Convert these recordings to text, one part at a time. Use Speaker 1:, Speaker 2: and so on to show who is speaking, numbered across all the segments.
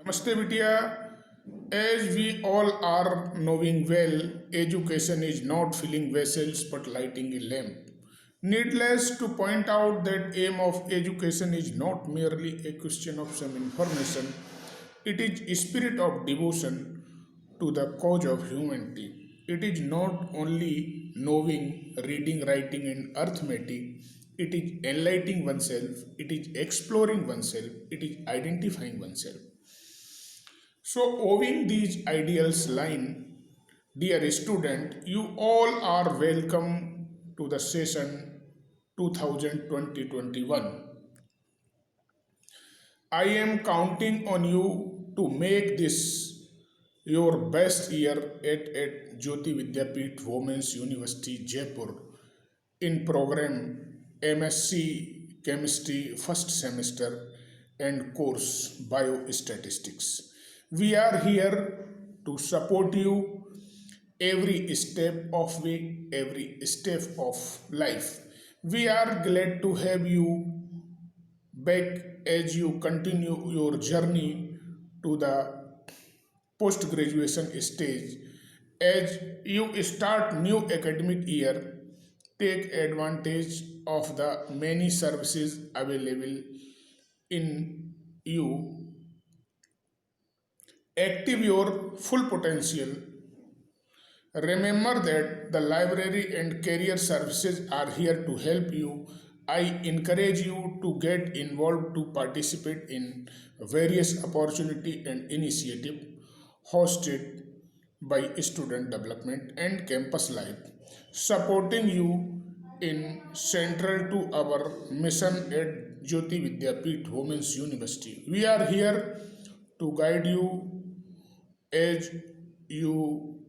Speaker 1: Namaste, Vidya. As we all are knowing well, education is not filling vessels but lighting a lamp. Needless to point out that aim of education is not merely a question of some information, it is a spirit of devotion to the cause of humanity. It is not only knowing, reading, writing, and arithmetic, it is enlightening oneself, it is exploring oneself, it is identifying oneself. So, owing these ideals line, dear student, you all are welcome to the session 2020-21. I am counting on you to make this your best year at Jyoti Vidyapeeth Women's University, Jaipur, in program MSc Chemistry first semester and course Biostatistics. We are here to support you every step of way, every step of life. We are glad to have you back as you continue your journey to the post graduation stage. As you start new academic year, take advantage of the many services available in you. Active your full potential. Remember that the library and career services are here to help you. I encourage you to get involved to participate in various opportunity and initiative hosted by student development and campus life, supporting you in central to our mission at Jyoti Vidyapeeth Women's University. We are here to guide you as you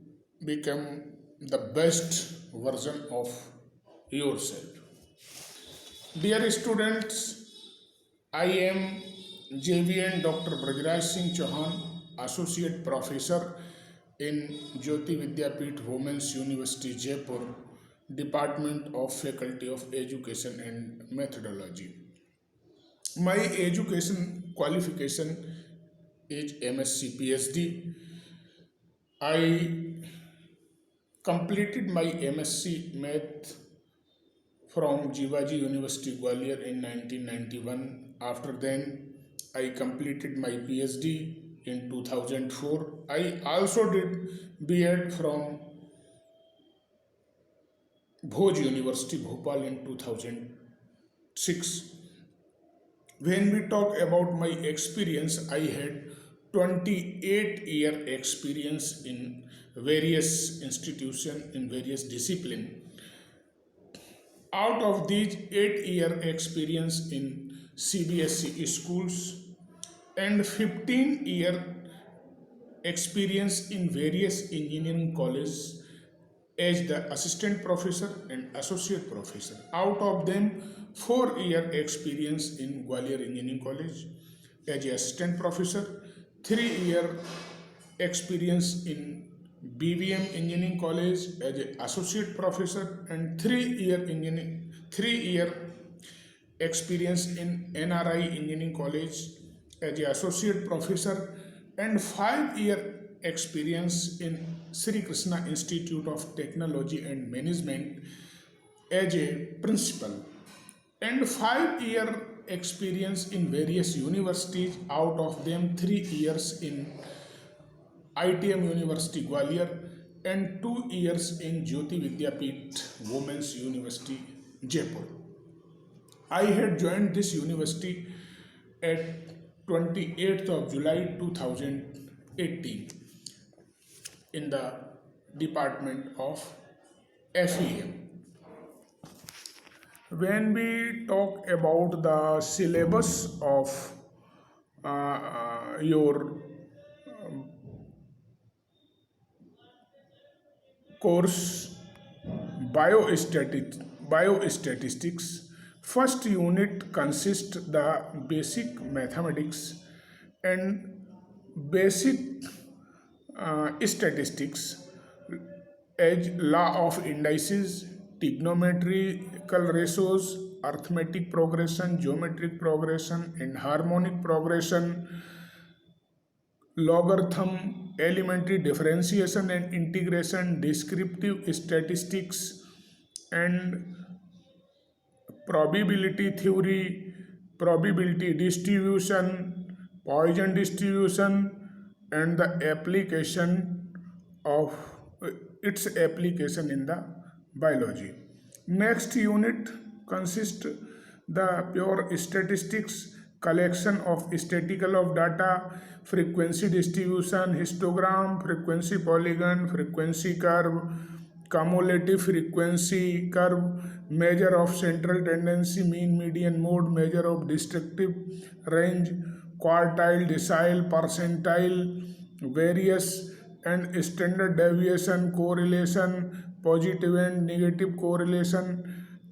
Speaker 1: become the best version of yourself. Dear students, I am JVN Dr. Brajraj Singh Chauhan, Associate Professor in Jyoti Vidyapeeth Women's University, Jaipur, Department of Faculty of Education and Methodology. My education qualification is MSc PhD. I completed my MSc Math from Jivaji University Gwalior in 1991. After then, I completed my PhD in 2004. I also did B.Ed from Bhoj University Bhopal in 2006. When we talk about my experience, I had 28-year experience in various institutions in various disciplines. Out of these 8-year experience in CBSE schools and 15-year experience in various engineering colleges as the assistant professor and associate professor. Out of them, 4-year experience in Gwalior Engineering College as assistant professor, 3-year experience in BVM Engineering College as an associate professor, and 3-year experience in NRI Engineering College as an associate professor, and 5-year experience in Sri Krishna Institute of Technology and Management as a principal, and 5-year experience in various universities, out of them 3 years in ITM University Gwalior and 2 years in Jyoti Vidyapeeth Women's University Jaipur. I had joined this university at 28th of July 2018 in the Department of FEM. When we talk about the syllabus of your course biostatistics, first unit consists the basic mathematics and basic statistics as law of indices, trigonometrical ratios, arithmetic progression, geometric progression, and harmonic progression, logarithm, elementary differentiation and integration, descriptive statistics, and probability theory, probability distribution, Poisson distribution, and the application of its application in the biology. Next unit consists the pure statistics, collection of statistical of data, frequency distribution, histogram, frequency polygon, frequency curve, cumulative frequency curve, measure of central tendency, mean, median, mode, measure of destructive range, quartile, decile, percentile, various and standard deviation, correlation, positive and negative correlation,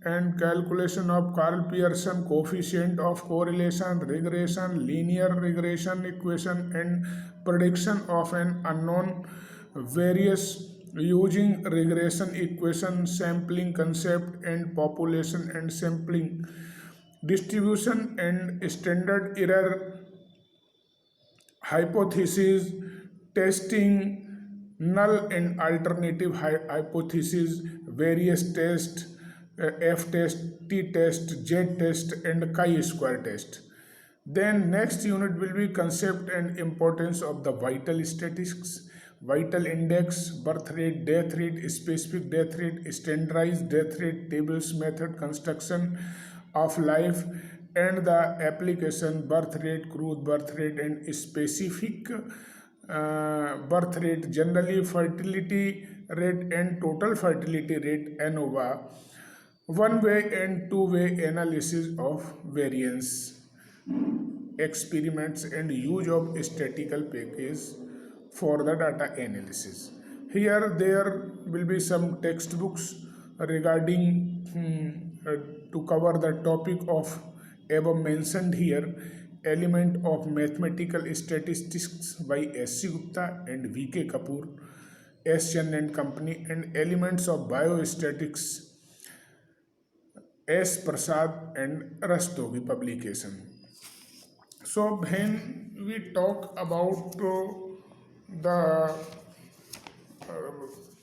Speaker 1: and calculation of Carl Pearson coefficient of correlation, regression, linear regression equation, and prediction of an unknown various using regression equation, sampling concept, and population and sampling distribution and standard error hypothesis, testing, null and alternative hypothesis, various tests, F test, T test, Z test, and chi-square test. Then next unit will be concept and importance of the vital statistics, vital index, birth rate, death rate, specific death rate, standardized death rate, tables method, construction of life, and the application birth rate, crude birth rate, and specific birth rate, generally fertility rate and total fertility rate, ANOVA, one-way and two-way analysis of variance, experiments, and use of statistical package for the data analysis. Here there will be some textbooks regarding to cover the topic of above mentioned here, element of mathematical statistics by S.C. Gupta and V.K. Kapoor, S. Chen and Company, and elements of biostatics, S. Prasad and Rastogi publication. So when we talk about the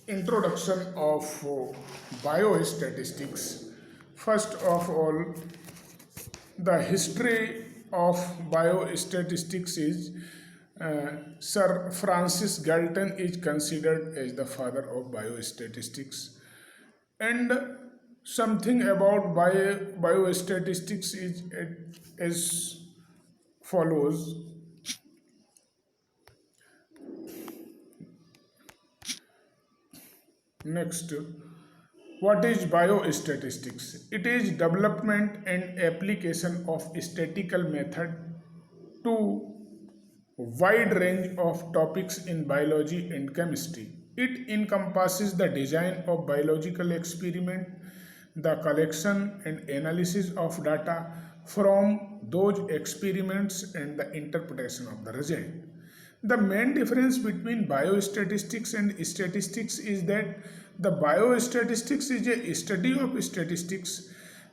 Speaker 1: introduction of biostatistics, first of all, the history of biostatistics is Sir Francis Galton is considered as the father of biostatistics, and something about biostatistics is as follows. Next, what is biostatistics? It is development and application of statistical method to wide range of topics in biology and chemistry. It encompasses the design of biological experiment, the collection and analysis of data from those experiments, and the interpretation of the result. The main difference between biostatistics and statistics is that the biostatistics is a study of statistics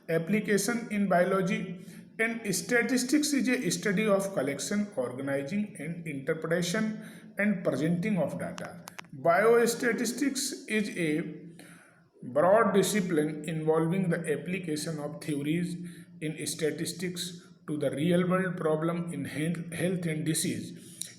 Speaker 1: application in biology, and statistics is a study of collection, organizing, and interpretation and presenting of data. Biostatistics is a broad discipline involving the application of theories in statistics to the real world problem in health and disease.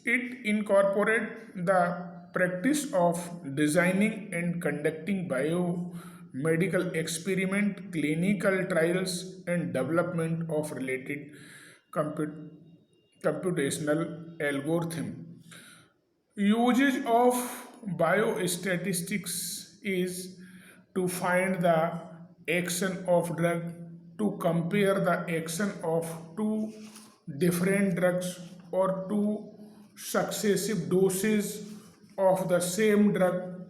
Speaker 1: It incorporates the practice of designing and conducting biomedical experiment, clinical trials, and development of related computational algorithm. Usage of biostatistics is to find the action of drug, to compare the action of two different drugs or two successive doses of the same drug,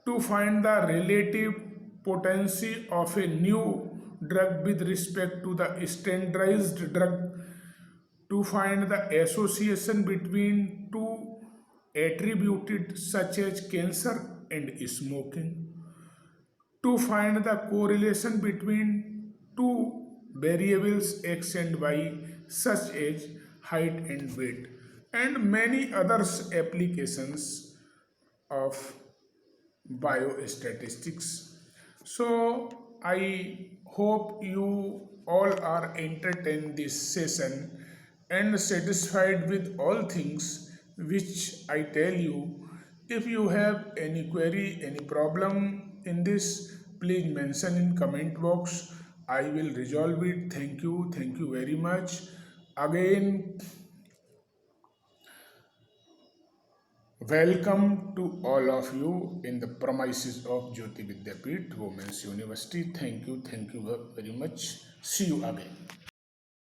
Speaker 1: to find the relative potency of a new drug with respect to the standardized drug, to find the association between two attributes such as cancer and smoking, to find the correlation between two variables x and y such as height and weight. and many others applications of biostatistics. So I hope you all are entertained this session and satisfied with all things which I tell you. If you have any query, any problem in this, please mention in comment box. I will resolve it. Thank you very much. Again, welcome to all of you in the premises of Jyoti Vidyapeeth Women's University. Thank you very much. See you again.